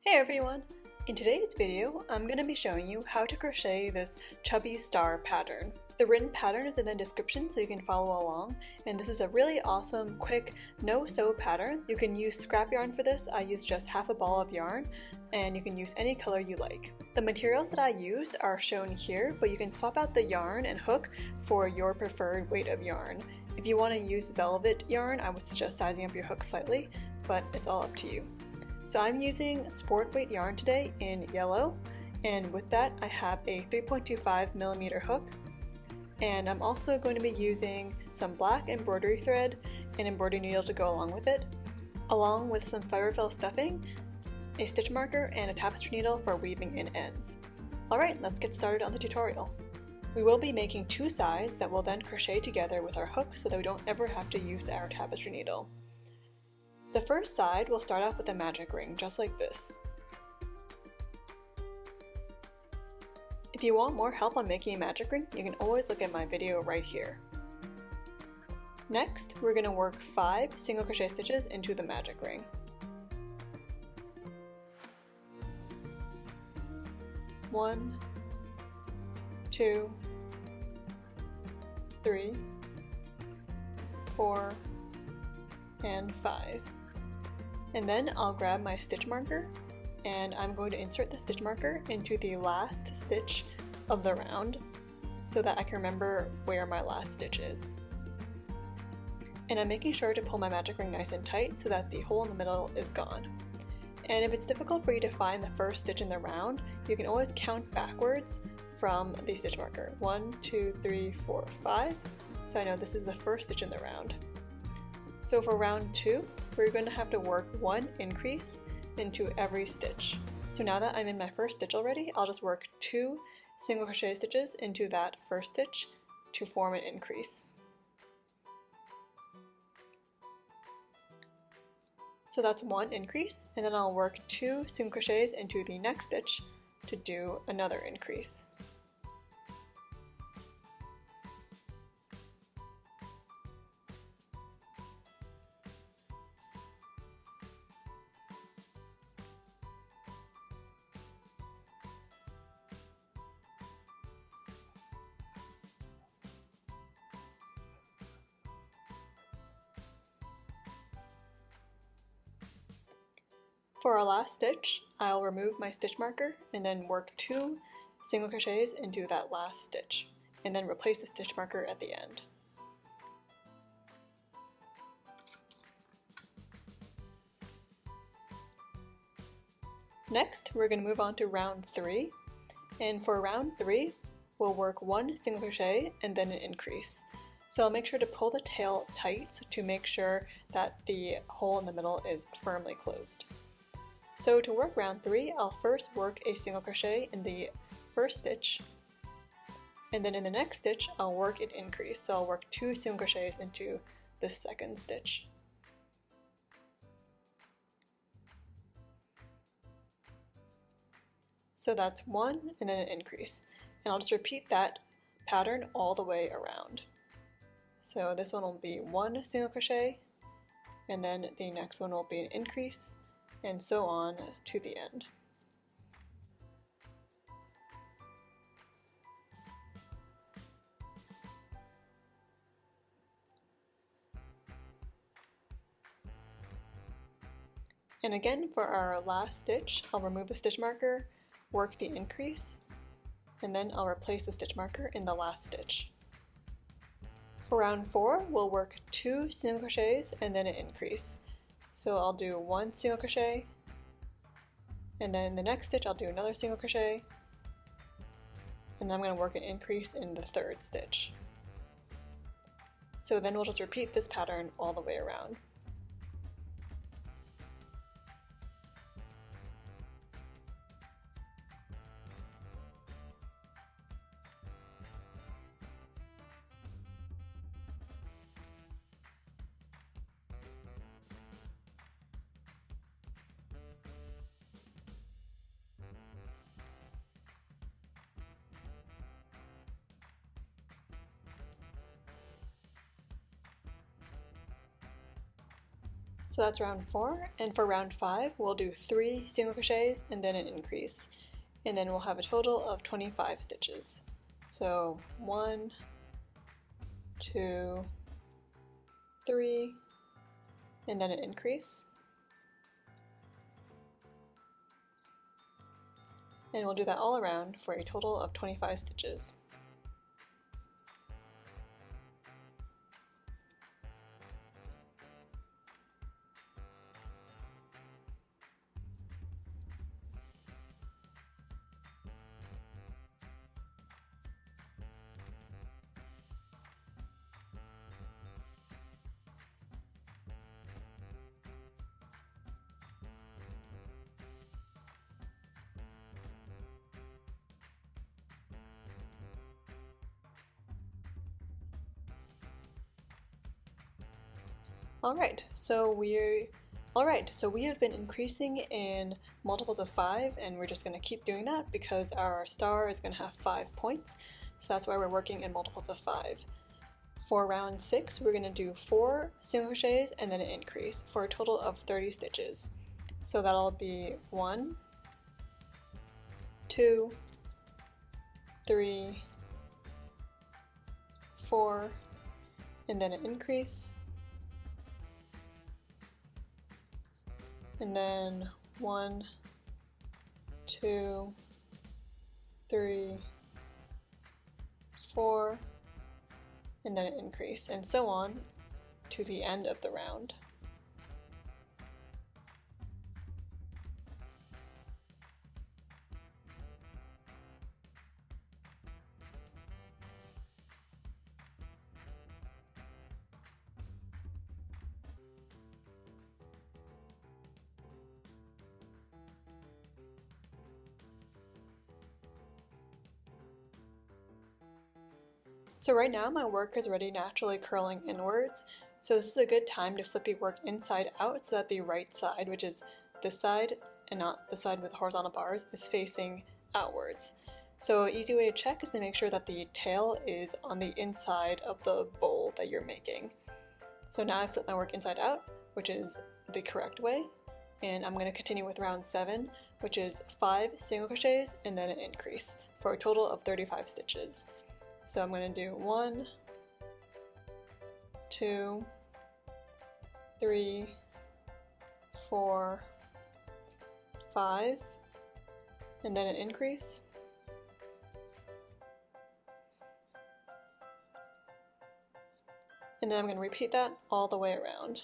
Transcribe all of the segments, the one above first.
Hey everyone! In today's video, I'm going to be showing you how to crochet this chubby star pattern. The written pattern is in the description so you can follow along, and this is a really awesome, quick, no-sew pattern. You can use scrap yarn for this. I used just half a ball of yarn, and you can use any color you like. The materials that I used are shown here, but you can swap out the yarn and hook for your preferred weight of yarn. If you want to use velvet yarn, I would suggest sizing up your hook slightly, but it's all up to you. So I'm using sport weight yarn today in yellow, and with that I have a 3.25mm hook, and I'm also going to be using some black embroidery thread and embroidery needle to go along with it, along with some fiberfill stuffing, a stitch marker, and a tapestry needle for weaving in ends. Alright, let's get started on the tutorial. We will be making two sides that will then crochet together with our hook so that we don't ever have to use our tapestry needle. The first side will start off with a magic ring, just like this. If you want more help on making a magic ring, you can always look at my video right here. Next, we're going to work 5 single crochet stitches into the magic ring. One, 2, 3, 4, and 5. And then I'll grab my stitch marker and I'm going to insert the stitch marker into the last stitch of the round so that I can remember where my last stitch is. And I'm making sure to pull my magic ring nice and tight so that the hole in the middle is gone. And if it's difficult for you to find the first stitch in the round, you can always count backwards from the stitch marker. 1, 2, 3, 4, 5. So I know this is the first stitch in the round. So for round 2, we're going to have to work 1 increase into every stitch. So now that I'm in my first stitch already, I'll just work 2 single crochet stitches into that first stitch to form an increase. So that's 1 increase, and then I'll work 2 single crochets into the next stitch to do another increase. For our last stitch, I'll remove my stitch marker and then work 2 single crochets into that last stitch, and then replace the stitch marker at the end. Next, we're going to move on to round 3, and for round 3, we'll work 1 single crochet and then an increase. So I'll make sure to pull the tail tight to make sure that the hole in the middle is firmly closed. So to work round 3, I'll first work a single crochet in the first stitch, and then in the next stitch I'll work an increase. So I'll work 2 single crochets into the second stitch. So that's 1 and then an increase. And I'll just repeat that pattern all the way around. So this one will be 1 single crochet, and then the next one will be an increase, and so on to the end. And again, for our last stitch, I'll remove the stitch marker, work the increase, and then I'll replace the stitch marker in the last stitch. For round 4, we'll work 2 single crochets and then an increase. So I'll do 1 single crochet, and then the next stitch I'll do another single crochet, and then I'm going to work an increase in the third stitch. So then we'll just repeat this pattern all the way around. So that's round 4, and for round 5 we'll do 3 single crochets and then an increase, and then we'll have a total of 25 stitches. So 1, 2, 3, and then an increase, and we'll do that all around for a total of 25 stitches. Alright, so we have been increasing in multiples of 5, and we're just going to keep doing that because our star is going to have 5 points, so that's why we're working in multiples of 5. For round 6, we're going to do 4 single crochets and then an increase for a total of 30 stitches. So that'll be 1, 2, 3, 4, and then an increase, and then 1, 2, 3, 4, and then an increase, and so on to the end of the round. So right now my work is already naturally curling inwards, so this is a good time to flip your work inside out so that the right side, which is this side and not the side with the horizontal bars, is facing outwards. So an easy way to check is to make sure that the tail is on the inside of the bowl that you're making. So now I flip my work inside out, which is the correct way, and I'm going to continue with round 7, which is 5 single crochets and then an increase for a total of 35 stitches. So I'm going to do 1, 2, 3, 4, 5, and then an increase, and then I'm going to repeat that all the way around.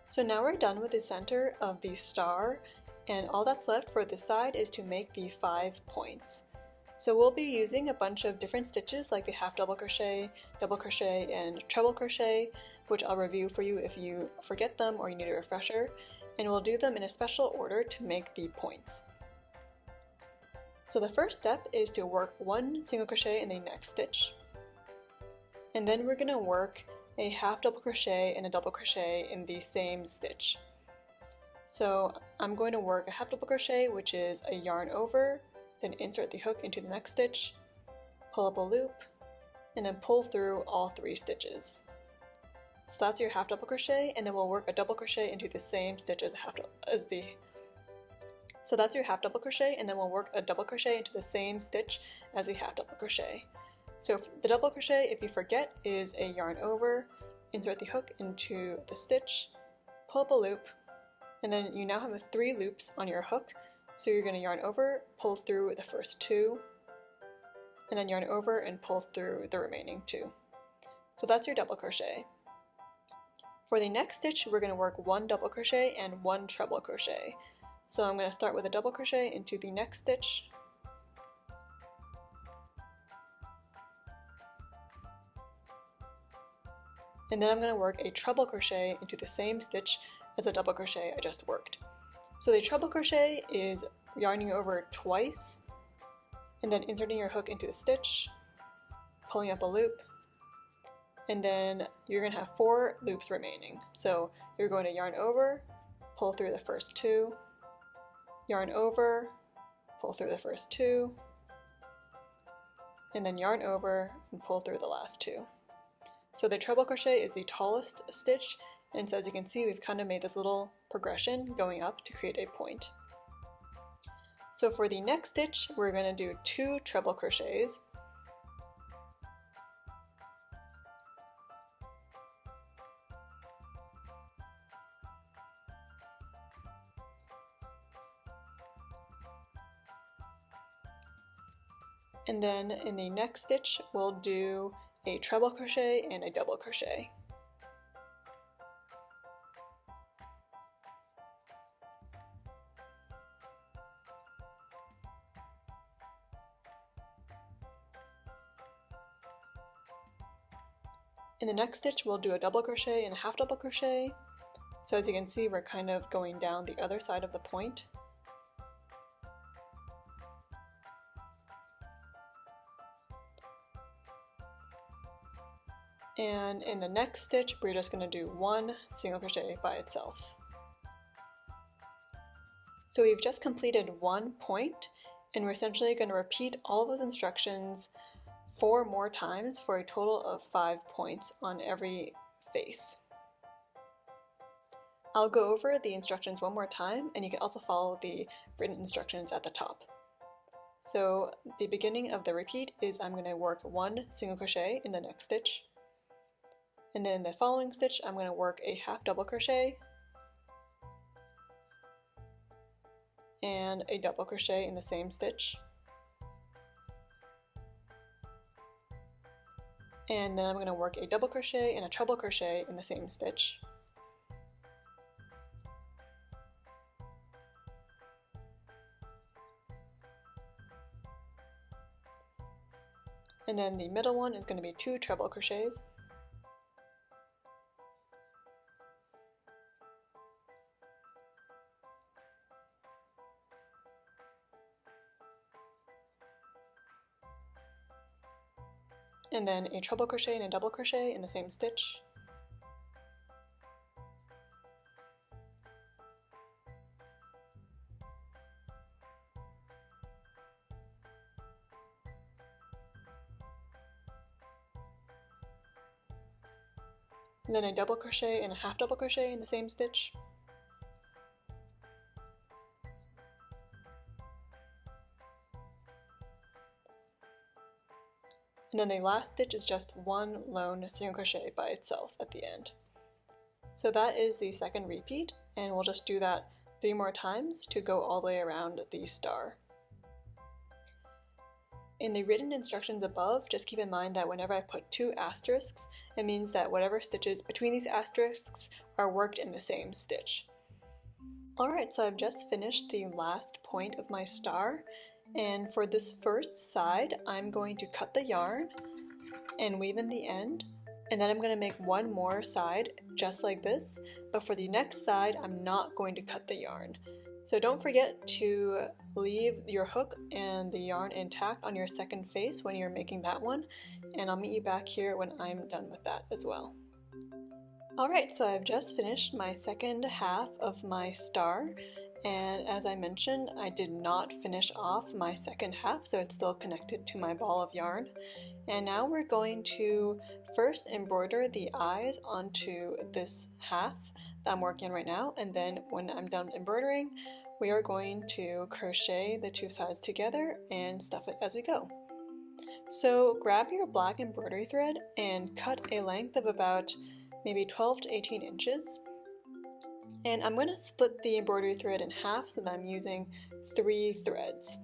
So now we're done with the center of the star, and all that's left for this side is to make the 5 points. So we'll be using a bunch of different stitches like the half double crochet, and treble crochet, which I'll review for you if you forget them or you need a refresher, and we'll do them in a special order to make the points. So the first step is to work 1 single crochet in the next stitch, and then we're going to work a half double crochet and a double crochet in the same stitch. So I'm going to work a half double crochet, which is a yarn over, then insert the hook into the next stitch, pull up a loop, and then pull through all 3 stitches. So that's your half double crochet, and then we'll work a double crochet into the same stitch So that's your half double crochet, and then we'll work a double crochet into the same stitch as the half double crochet. So the double crochet, if you forget, is a yarn over, insert the hook into the stitch, pull up a loop, and then you now have 3 loops on your hook. So you're going to yarn over, pull through the first 2, and then yarn over and pull through the remaining 2. So that's your double crochet. For the next stitch, we're going to work 1 double crochet and 1 treble crochet. So I'm going to start with a double crochet into the next stitch, and then I'm going to work a treble crochet into the same stitch as a double crochet I just worked. So the treble crochet is yarning over twice and then inserting your hook into the stitch, pulling up a loop, and then you're going to have 4 loops remaining. So you're going to yarn over, pull through the first 2, yarn over, pull through the first 2, and then yarn over and pull through the last 2. So the treble crochet is the tallest stitch, and so as you can see, we've kind of made this little progression going up to create a point. So for the next stitch, we're going to do 2 treble crochets. And then in the next stitch, we'll do a treble crochet and a double crochet. In the next stitch, we'll do a double crochet and a half double crochet. So as you can see, we're kind of going down the other side of the point. And in the next stitch, we're just going to do 1 single crochet by itself. So we've just completed 1 point, and we're essentially going to repeat all those instructions 4 more times for a total of 5 points on every face. I'll go over the instructions one more time, and you can also follow the written instructions at the top. So the beginning of the repeat is I'm going to work 1 single crochet in the next stitch, and then the following stitch I'm going to work a half double crochet and a double crochet in the same stitch. And then I'm going to work a double crochet and a treble crochet in the same stitch. And then the middle one is going to be 2 treble crochets. And then a treble crochet and a double crochet in the same stitch. And then a double crochet and a half double crochet in the same stitch. And then the last stitch is just 1 lone single crochet by itself at the end. So that is the second repeat, and we'll just do that 3 more times to go all the way around the star. In the written instructions above, just keep in mind that whenever I put 2 asterisks, it means that whatever stitches between these asterisks are worked in the same stitch. Alright, so I've just finished the last point of my star. And for this first side, I'm going to cut the yarn and weave in the end, and then I'm going to make 1 more side just like this, but for the next side I'm not going to cut the yarn. So don't forget to leave your hook and the yarn intact on your second face when you're making that one, and I'll meet you back here when I'm done with that as well. Alright, so I've just finished my second half of my star. And as I mentioned, I did not finish off my second half, so it's still connected to my ball of yarn. And now we're going to first embroider the eyes onto this half that I'm working on right now, and then when I'm done embroidering, we are going to crochet the 2 sides together and stuff it as we go. So grab your black embroidery thread and cut a length of about maybe 12 to 18 inches. And I'm going to split the embroidery thread in half so that I'm using 3 threads.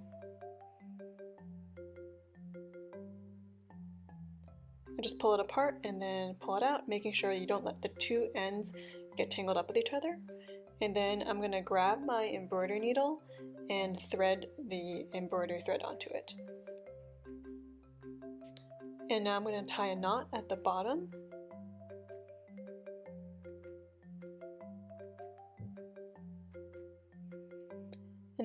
I just pull it apart and then pull it out, making sure you don't let the 2 ends get tangled up with each other. And then I'm going to grab my embroidery needle and thread the embroidery thread onto it. And now I'm going to tie a knot at the bottom.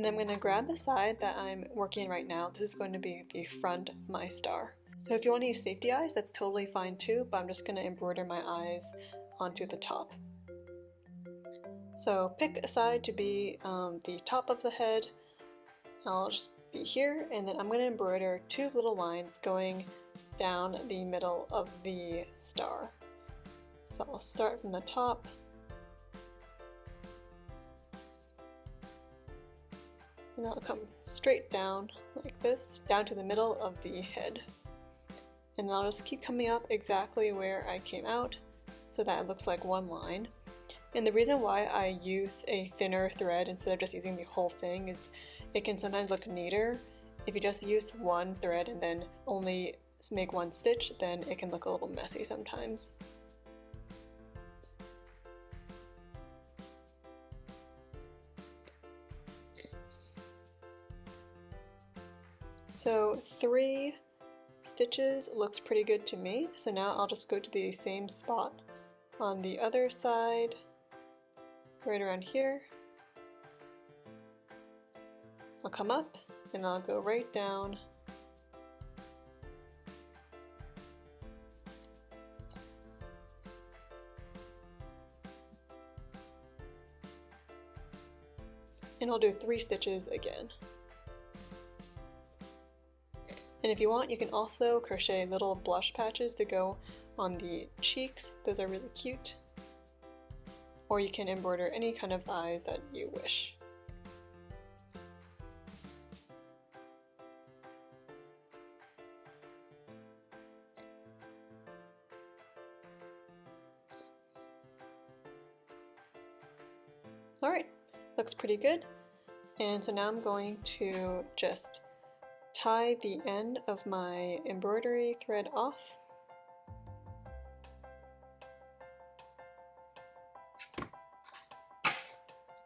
And then I'm going to grab the side that I'm working right now. This is going to be the front of my star. So if you want to use safety eyes, that's totally fine too, but I'm just going to embroider my eyes onto the top. So pick a side to be the top of the head. I'll just be here, and then I'm going to embroider 2 little lines going down the middle of the star. So I'll start from the top. And I'll come straight down like this, down to the middle of the head. And I'll just keep coming up exactly where I came out so that it looks like one line. And the reason why I use a thinner thread instead of just using the whole thing is it can sometimes look neater. If you just use one thread and then only make one stitch, then it can look a little messy sometimes. So 3 stitches looks pretty good to me. So now I'll just go to the same spot on the other side, right around here. I'll come up and I'll go right down. And I'll do 3 stitches again. And if you want, you can also crochet little blush patches to go on the cheeks. Those are really cute. Or you can embroider any kind of eyes that you wish. Alright, looks pretty good. And so now I'm going to just tie the end of my embroidery thread off.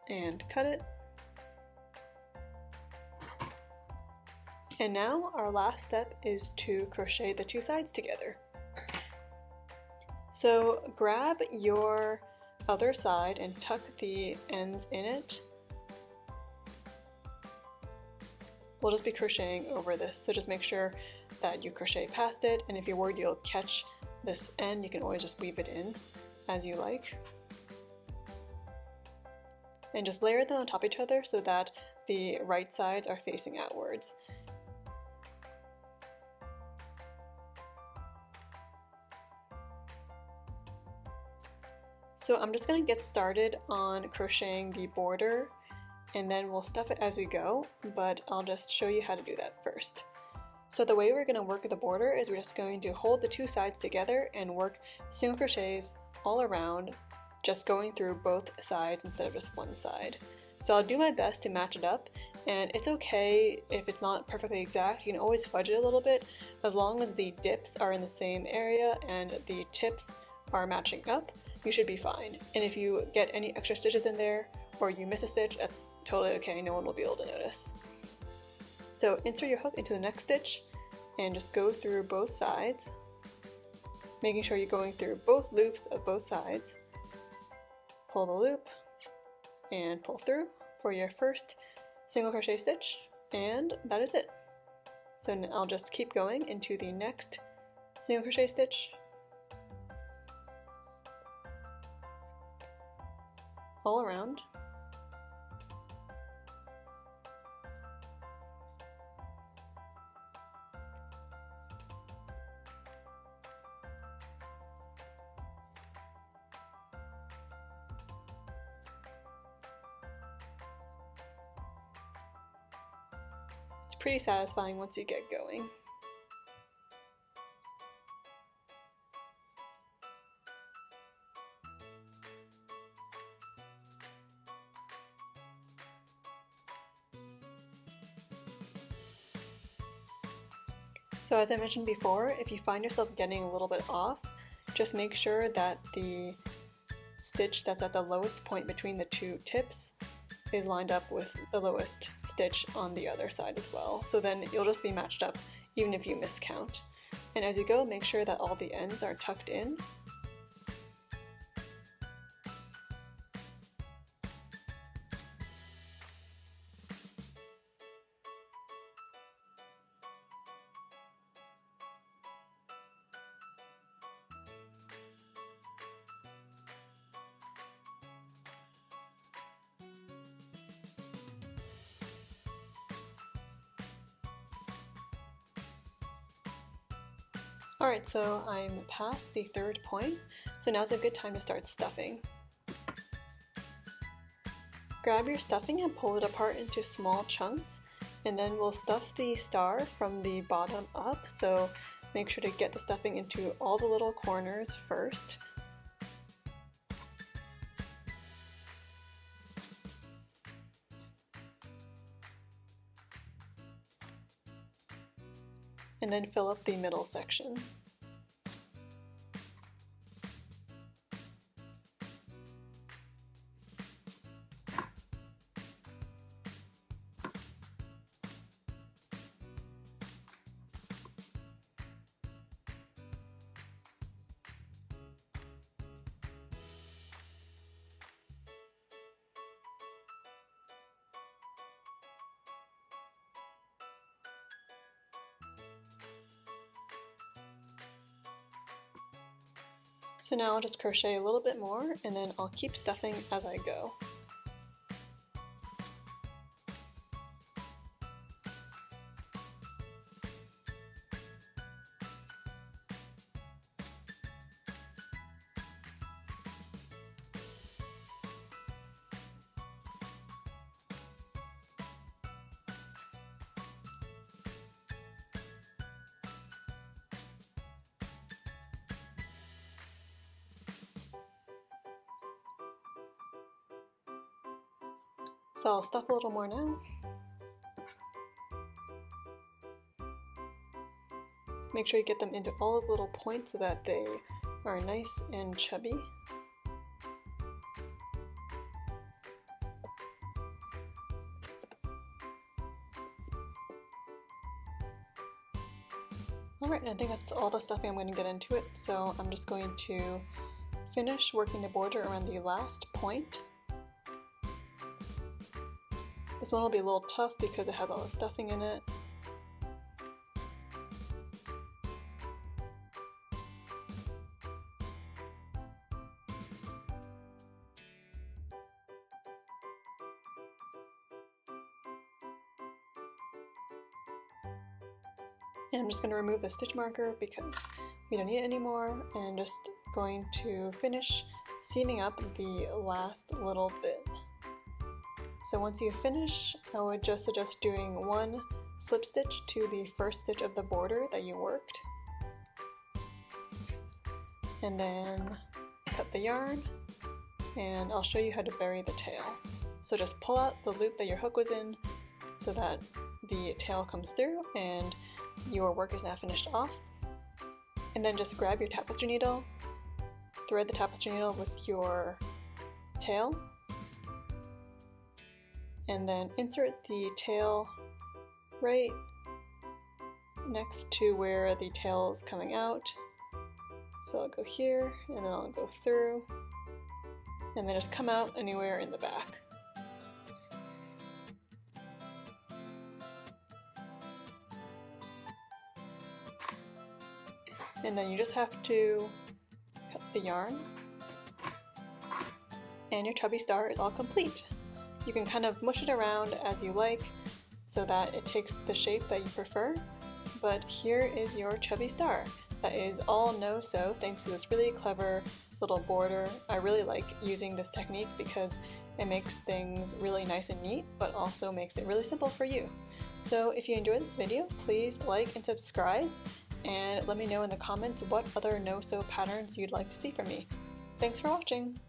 And cut it. And now our last step is to crochet the 2 sides together. So grab your other side and tuck the ends in it. We'll just be crocheting over this, so just make sure that you crochet past it, and if you're worried you'll catch this end, you can always just weave it in as you like. And just layer them on top of each other so that the right sides are facing outwards. So I'm just going to get started on crocheting the border, and then we'll stuff it as we go, but I'll just show you how to do that first. So the way we're going to work the border is we're just going to hold the 2 sides together and work single crochets all around, just going through both sides instead of just one side. So I'll do my best to match it up, and it's okay if it's not perfectly exact. You can always fudge it a little bit as long as the dips are in the same area and the tips are matching up. You should be fine. And if you get any extra stitches in there or you miss a stitch, that's totally okay, no one will be able to notice. So insert your hook into the next stitch and just go through both sides, making sure you're going through both loops of both sides. Pull the loop and pull through for your first single crochet stitch, and that is it. So now I'll just keep going into the next single crochet stitch, all around. It's pretty satisfying once you get going. So as I mentioned before, if you find yourself getting a little bit off, just make sure that the stitch that's at the lowest point between the 2 tips is lined up with the lowest stitch on the other side as well. So then you'll just be matched up even if you miscount. And as you go, make sure that all the ends are tucked in. Alright, so I'm past the third point, so now's a good time to start stuffing. Grab your stuffing and pull it apart into small chunks, and then we'll stuff the star from the bottom up, so make sure to get the stuffing into all the little corners first. And then fill up the middle section. So now I'll just crochet a little bit more and then I'll keep stuffing as I go. So I'll stuff a little more now. Make sure you get them into all those little points so that they are nice and chubby. Alright, I think that's all the stuffing I'm going to get into it, so I'm just going to finish working the border around the last point. This one will be a little tough because it has all the stuffing in it. And I'm just going to remove the stitch marker because we don't need it anymore, and just going to finish seaming up the last little bit. So once you finish, I would just suggest doing one slip stitch to the first stitch of the border that you worked. And then cut the yarn, and I'll show you how to bury the tail. So just pull out the loop that your hook was in so that the tail comes through and your work is now finished off. And then just grab your tapestry needle, thread the tapestry needle with your tail, and then insert the tail right next to where the tail is coming out. So I'll go here, and then I'll go through, and then just come out anywhere in the back. And then you just have to cut the yarn, and your chubby star is all complete. You can kind of mush it around as you like so that it takes the shape that you prefer, but here is your chubby star. That is all no-sew thanks to this really clever little border. I really like using this technique because it makes things really nice and neat, but also makes it really simple for you. So if you enjoyed this video, please like and subscribe, and let me know in the comments what other no-sew patterns you'd like to see from me. Thanks for watching!